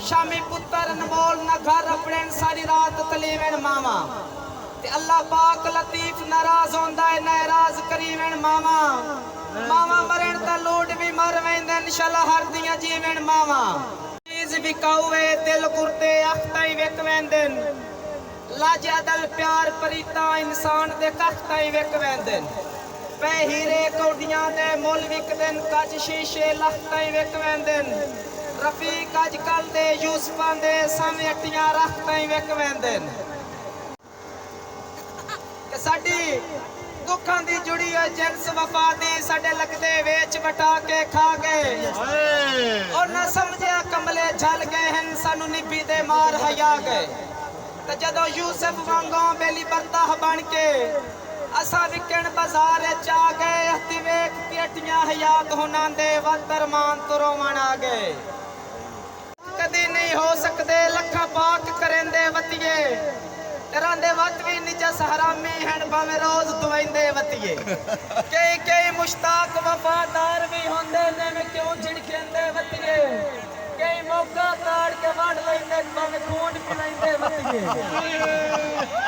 शामी पुत्र अनमोल न घर अपने सारी रात तलीवेन मावा ते अल्लाह पाक लतीफ नाराज होंदा है नाराज करीवेन मावा मावा मरण ता लोड भी मर वेंदे इंशाल्लाह हर दियां जीवेन मावा चीज विकाउए दिल कुरते अखताई वेक वेंदन लाज अदल प्यार परीता इंसान दे कखताई वेक वेंदन पै हीरे कौडियां दे मुल विकदन कच शीशे लखताई वेक वेंदन रफीक अजकल दे यूसुफां दे सामे अट्टियां रखताई वेक वेंदन कि साडी दुखां दी जुड़ी है जिनस वफा दी साडे लगदे वेच वटा के खा गए और ना समझिया कमले झल गए हैं सानू निभी दे मार हया गए ते जदों यूसुफ वांगों बेली बरताह बन के असा विकण बाजार च आ गए हत्ती वेख के अट्टियां हयात हुनां दे वतर मान तुरोवण आ गए कदी नहीं हो सकते लखा पाक करेंदे वतिए रांदे वत भी निजस हरामी हैं भावे रोज दुआइंदे वतिए कई कई मुश्ताक वफादार भी होंदे ने में क्यों झिड़केंदे वतिए कई मौका काट के वड़ लैंदे भावे खून पिलाइंदे वतिए